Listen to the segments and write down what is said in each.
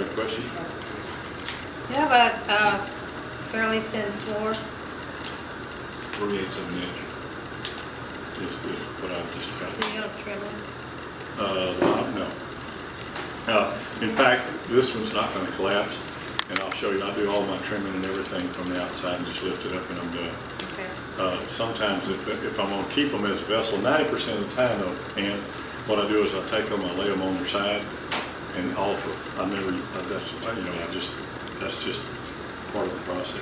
any questions? You have a fairly thin floor. 3/8 of an inch is what I've just got. So you don't trim it? No. In fact, this one's not going to collapse, and I'll show you. I do all my trimming and everything from the outside and just lift it up and I'm done. Okay. Sometimes if I'm going to keep them as a vessel, 90% of the time though, and what I do is I take them, I lay them on their side and alter. I never, that's, that's just part of the process.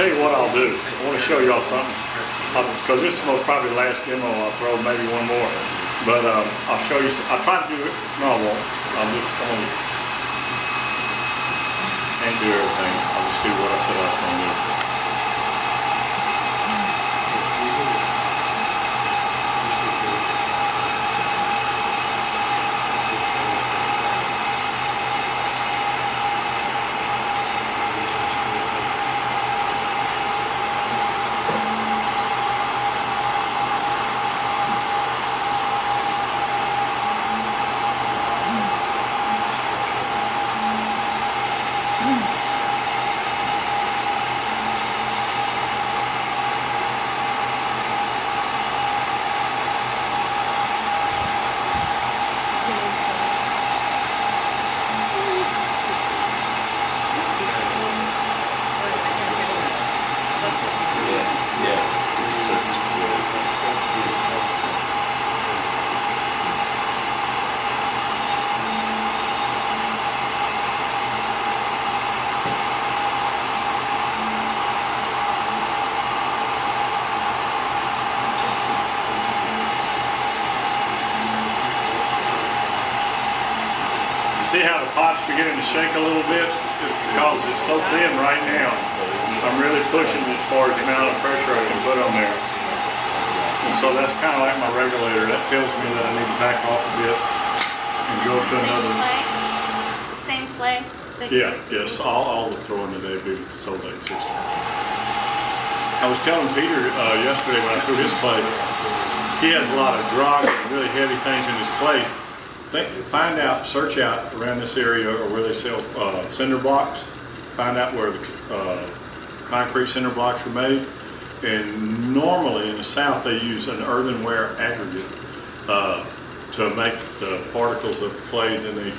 Tell you what I'll do. I want to show y'all something because this is most probably the last demo I'll throw, maybe one more. But I'll show you. I'll try to do it. No, I won't. Can't do everything. I'll just do what I said I was going to do. See how the pot's beginning to shake a little bit? It's because it's so thin right now. I'm really pushing as far as the amount of pressure I can put on there. And so that's kind of like my regulator. That tells me that I need to back off a bit and go to another. Same clay? Yeah, yes, all the throwing today be with the Solate system. I was telling Peter yesterday when I threw his clay, he has a lot of grog and really heavy things in his clay. Find out, search out around this area or where they sell cinder blocks. Find out where the concrete cinder blocks are made. And normally in the South they use an earthenware aggregate to make the particles of clay. Then they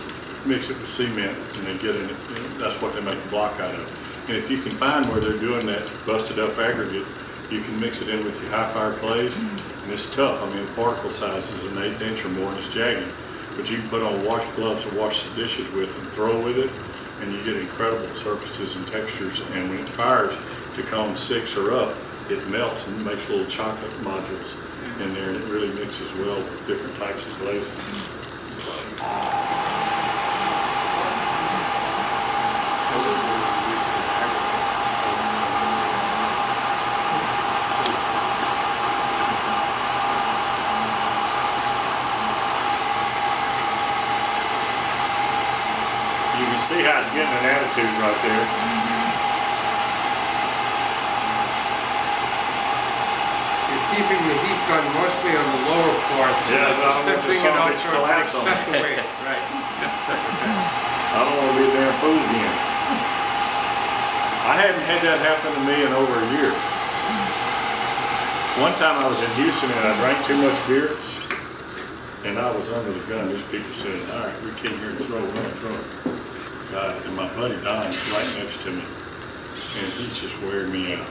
mix it with cement and they get in it. That's what they make the block out of. And if you can find where they're doing that busted up aggregate, you can mix it in with your high fire clays. And it's tough. I mean, the particle size is an 1/8 inch or more and it's jagged. But you can put on wash gloves to wash the dishes with and throw with it, and you get incredible surfaces and textures. And when it fires to cone 6 or up, it melts and makes little chocolate modules in there, and it really mixes well with different types of glazes. See how it's getting an attitude right there. You're keeping the heat gun mostly on the lower part. Yeah, I don't want stepping it up to so collapse it's on set me. the weight. Right. I don't want to be a damn fool again. I hadn't had that happen to me in over a year. One time I was in Houston and I drank too much beer and I was under the gun. These people said, all right, we came here to throw, we're going to throw it. And my buddy Don's right next to me, and he's just wearing me out.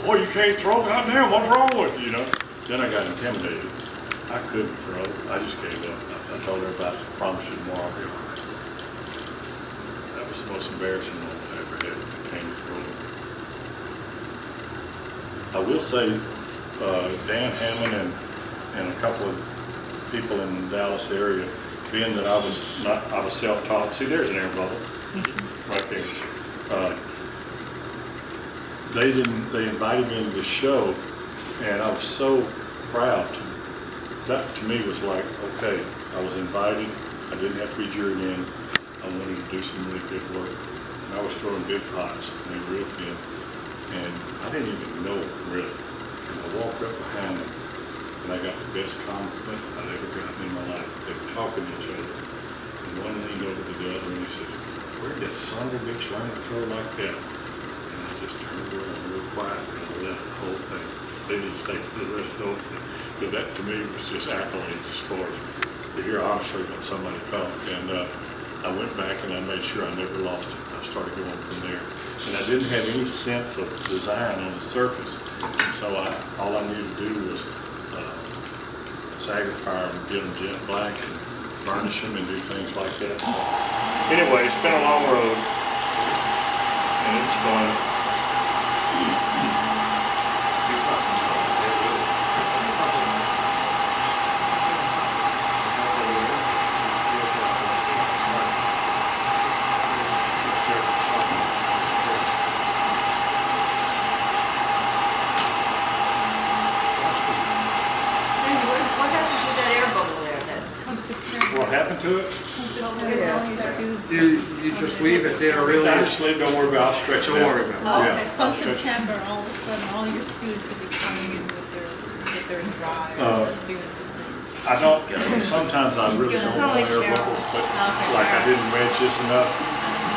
Boy, you can't throw, goddamn, what's wrong with you, you know? Then I got intimidated. I couldn't throw. I just gave up. I told everybody, I promise you tomorrow I'll be all right. That was the most embarrassing moment I ever had when it came to throwing. I will say, Dan Hammond and a couple of people in the Dallas area being that I was self-taught. See, there's an air bubble right there. They invited me to the show, and I was so proud. That to me was like, okay, I was invited. I didn't have to be juried in. I wanted to do some really good work. And I was throwing big pots, and they were real thin. And I didn't even know it, really. And I walked up behind them, and I got the best compliment I'd ever gotten in my life. They were talking to each other. And one leaned over to the other, and he said, "Where did that son of a bitch learn to throw like that?" And I just turned around real quiet, and I left the whole thing. They didn't stay for the rest of the whole thing. But that, to me, was just accolades as far as to hear honestly what somebody felt. And I went back and I made sure I never lost it. I started going from there. And I didn't have any sense of design on the surface. And so all I needed to do was Sagger fire them, get them jet black, and burnish them and do things like that. So, anyway, it's been a long road, and it's fun. What happened to that air bubble there that comes to What happened to it? You just leave it there, really? I just leave, don't worry about it, I'll stretch it out. Don't worry about it. Oh, Yeah, okay. I'll Come stretch it. September, all of a sudden, all your students will be coming in with their dry. I don't, sometimes I really don't want air bubbles, but like I didn't wedge this enough,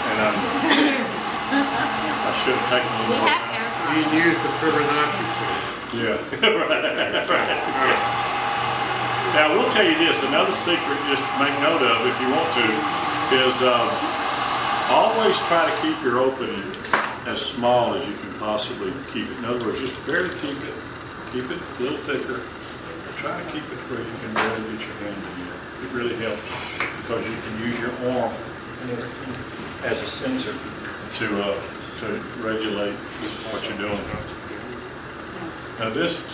and I should have taken a We little more. have air You use the Fibonacci series. Yeah, right. Now, we'll tell you this, another secret, just make note of if you want to, is always try to keep your opening as small as you can possibly keep it. In other words, just barely keep it a little thicker. Try to keep it where you can really get your hand in it. It really helps because you can use your arm as a sensor to regulate what you're doing. Now this,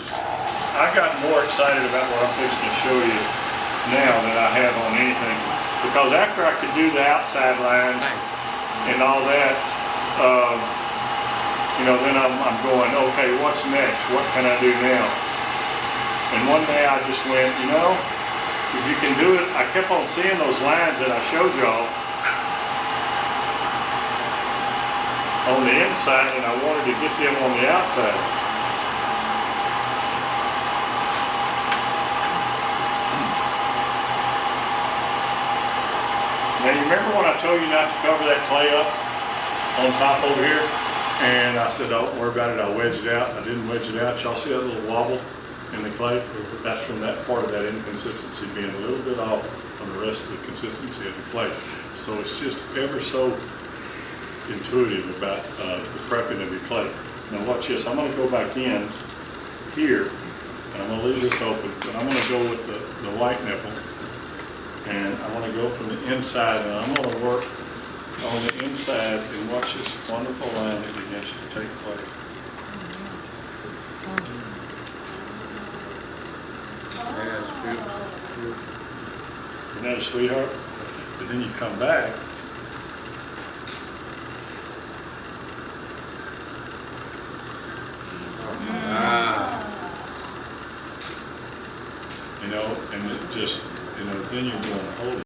I got more excited about what I'm fixing to show you now than I have on anything. Because after I could do the outside lines and all that, then I'm going, okay, what's next? What can I do now? And one day I just went, if you can do it, I kept on seeing those lines that I showed y'all on the inside, and I wanted to get them on the outside. Now you remember when I told you not to cover that clay up on top over here? And I said, don't worry about it, I'll wedge it out. I didn't wedge it out. Y'all see that little wobble in the clay? That's from that part of that inconsistency being a little bit off from the rest of the consistency of the clay. So it's just ever so intuitive about the prepping of your clay. Now watch this, I'm gonna go back in here, and I'm gonna leave this open, but I'm gonna go with the white nipple, and I wanna go from the inside, and I'm gonna work on the inside and watch this wonderful line that begins to take place. Yeah, it's beautiful. Isn't that a sweetheart? But then you come back, and it just, then you're going, holy